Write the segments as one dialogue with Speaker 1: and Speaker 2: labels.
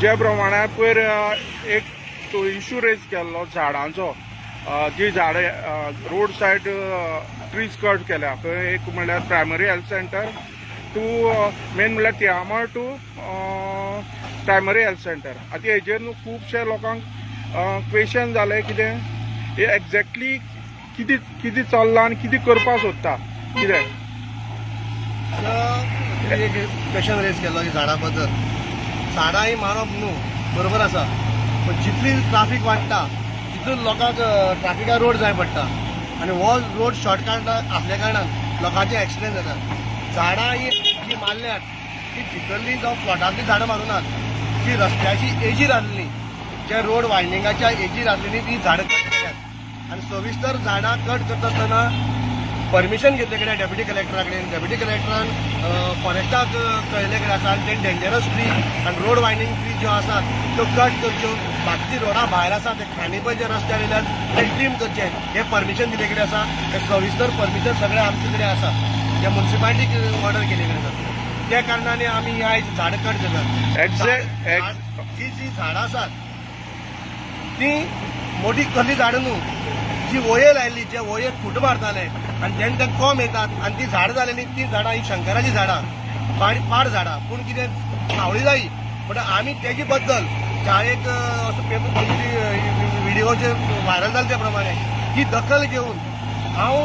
Speaker 1: जे प्रमाणे पयर एक तो इश्यू रेज केल्लो झाडांचो, जी झाडां रोड सायड ट्रीज कट केल्या, खंय एक म्हणल्यार primary health centre to main म्हणल्यार तियामळ टू प्रायमरी हेल्थ सेंटर. आतां हेजेर न्हू खुबशे लोकांक क्वेश्चन जाले कितें हे एक्झॅक्टली कितें कितें चल्लां आनी कितें करपाक सोदता कितें.
Speaker 2: एक क्वेश्चन रेज केलो की झाडां बद्दल. झाडां ही मारप न्हू बरोबर आसा, पण जितली ट्राफीक वाडटा तितून लोकांक ट्राफिकार रोड जाय पडटा आनी हो रोड शॉर्टकट आसल्या कारणान लोकांचे एक्सिडेंट जातात. झाडां ही जी मारल्यात ती भितरली जावं प्लॉटांतली झाडां मारुनात, ती रस्त्याची एजीर आसली, जे रोड वायडिंगाच्या एजीर आसलेली ती झाडां कट केल्यात. आनी सविस्तर झाडां कट करता आसतना परमिशन घेतले कडेन डेप्युटी कलेक्टरा कडेन, डेप्युटी कलेक्टरान फॉरेस्टाक कळयले कडेन आसा, आनी ते डेंजरस ट्री आनी रोड वायडिंग ट्री ज्यो आसात त्यो कट करच्यो. बाकीची रोडा भायर आसा ते खांडी पळय जे रस्त्यार येयल्यात ते ट्रीम करचे, हे परमिशन दिले कडेन आसा. हे सविस्तर परमिशन सगळे आमचे कडेन आसा, जे म्युन्सिपालिटीक ऑर्डर केले कडेन आसा. त्या कारणाने आमी आयज झाडां कट करतात. जी झाडां आसात ती मोठी कसली झाडां न्हू, जी वयर लायल्ली, जे वयर फूट मारताले आनी जेन्ना ते कोंब येतात आनी ती झाडां जालेली, ती झाडां ही शंकराची झाडां, पाड झाडां. पूण कितें सावळी जायी म्हणटा आमी तेजे बद्दल एक असो पेपर व्हिडिओचेर व्हायरल जाले त्या प्रमाणे ही दखल घेवन हांव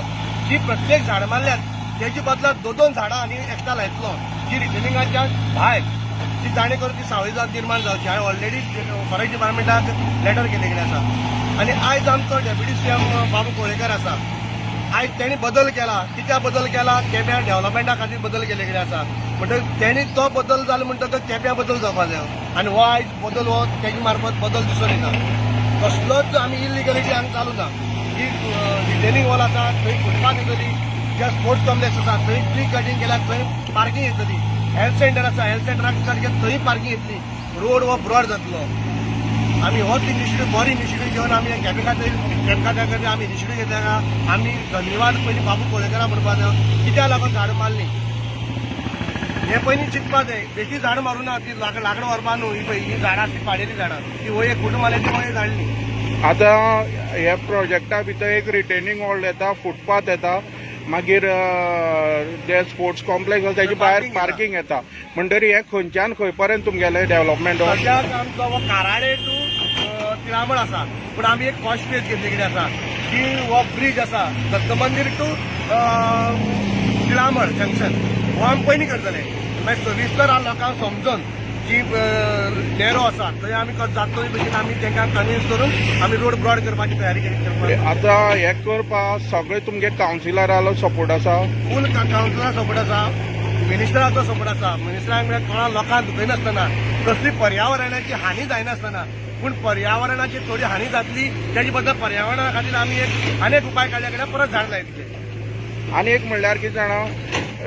Speaker 2: जी प्रत्येक झाड मारल्यात तेजे बदला 2-2 झाडां आनी एक्स्ट्रा लायतलो, जी रिटेनिंगाच्या भायर ती जाणे करून ती सावळी जावन निर्माण जावची. हांवें ऑलरेडी फॉरेस्ट डिपार्टमेंटाक लेटर केले कडेन आसा. आनी आयज आमचो डेप्युटी सीएम बाबू कोळेकर आसा, आयज तेणी बदल केला. कित्याक बदल केला? केप्यां डेव्हलपमेंटा खातीर बदल केले कडेन आसा. म्हणटकीर तेणी तो बदल जालो म्हणटकच केप्यां बदल जावपा जायो. आनी हो आयज बदल हो तेजे मार्फत बदल दिसून येता. कसलोच आमी इलिगलिटी हांगा चालू ना. जी रिटेनिंग वॉल आसा थंय फुटपाथ येतली, जे स्पोर्ट्स कॉम्प्लेक्स आसा थंय ट्री कटींग केल्यार थंय पार्किंग येतली, हेल्थ सेंटर आसा हेल्थ सेंटराक कट केल्यार थंय पार्किंग येतली, रोड हो ब्रॉड जातलो. आमी होच इनिशिएटीव बरो इनिशिएटीव घेवन आमी केपें खातीर आमी इनिशिएटीव घेतल्या. आमी धन्यवाद पयलीं बाबू कोळेकराक म्हणपा जाय, कित्याक लागून झाडां मारली हे पयलीं चिंतपा जाय. बेश्टी झाडां मारूं ना, ती लांकडां व्हरपा न्हू. ही पळय ही झाडां ती पाडेली झाडां, ती वयर फूट मारल्याची वयर झाडली.
Speaker 1: आतां ह्या प्रोजेक्टा भितर एक रिटेनिंग वॉल येता, फुटपाथ येता, मागीर जे स्पोर्ट्स कॉम्प्लेक्स आसा तेजे भायर पार्किंग येता. म्हणटरी हे खंयच्यान खंय पर्यंत तुमगेलें डेव्हलपमेंट?
Speaker 2: सद्याक आमचो हो काराडे टू तिळामळ आसा, पूण आमी एक फर्स्ट फेज घेतली कितें आसा की हो ब्रीज आसा दत्त मंदीर टू तिळामळ जंक्शन, हो आमी पयलीं करतले. मागीर सविस्तर लोकांक समजून जी नेरो आसा थंय आमी जातलो भशेन आमी तांकां कन्विन्स करून आमी रोड ब्रॉड करपाची तयारी केली.
Speaker 1: आतां हे करपाक सगळे तुमगे कावन्सिलरालो सपोर्ट आसा?
Speaker 2: फूल कावन्सिलरा सपोर्ट आसा, मिनिस्टराचो सपोर्ट आसा. मिनिस्टराक म्हळ्यार कोणा लोकांक दुखयनासतना, कसली पर्यावरणाची हानी जायनासतना, पूण पर्यावरणाची थोडी हानी जातली तेजे बद्दल पर्यावरणा खातीर आमी आनेक उपाय काडल्या कडेन परत झाड लायतले.
Speaker 1: आनी एक म्हणल्यार कितें जाणा,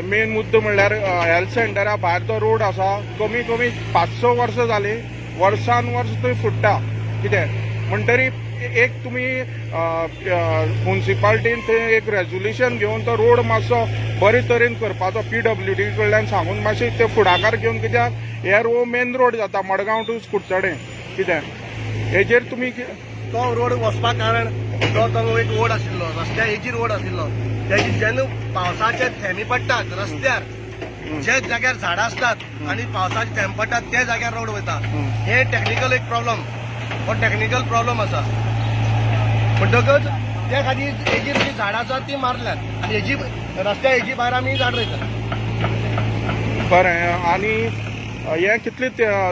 Speaker 1: मेन मुद्दो म्हणल्यार हेल्थ सेंटरा भायर जो रोड आसा कमी कमी 5-6 वर्सां जाली, वर्सान वर्स थंय फुट्टा. कितें म्हणटरी एक तुमी म्युन्सिपालिटीन थंय एक रेजोल्युशन घेवन तो रोड मातसो बरे तरेन करपाचो PWD कडल्यान सांगून मातशें ते फुडाकार घेवन, कित्याक हे मेन रोड जाता मडगांव टू कुडचडे. कितें हेजेर तुमी
Speaker 2: तो रोड वचपा कारण तो एक रोड आशिल्लो, रस्त्या एजी रोड आशिल्लो, तेजी जेन्ना पावसाचे थेंबे पडटात रस्त्यार, जे जाग्यार झाडां आसतात आनी पावसाचे थेंबे पडटात त्या जाग्यार रोड वयता. हे टेक्निकल एक प्रॉब्लम, हो टेक्निकल प्रॉब्लम आसा. म्हणटकच त्या खातीर एजीर जी झाडां आसात ती मारल्यात आनी हेजी रस्त्या हेजी भायर आमी झाड रोयतात.
Speaker 1: बरें, आनी हे कितले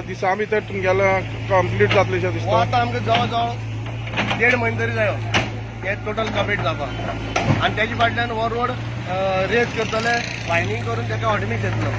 Speaker 1: दिसां भितर तुमगेलो कंप्लीट जातलें अशें दिसता?
Speaker 2: आतां आमकां जवळ जवळ 1.5 म्हयने तरी जायो हे टोटल कंप्लीट जावपाक. आनी तेजे फाटल्यान हो रोड रेज करतले, वायनिंग करून ताका ऑटोमिक्स येतलो.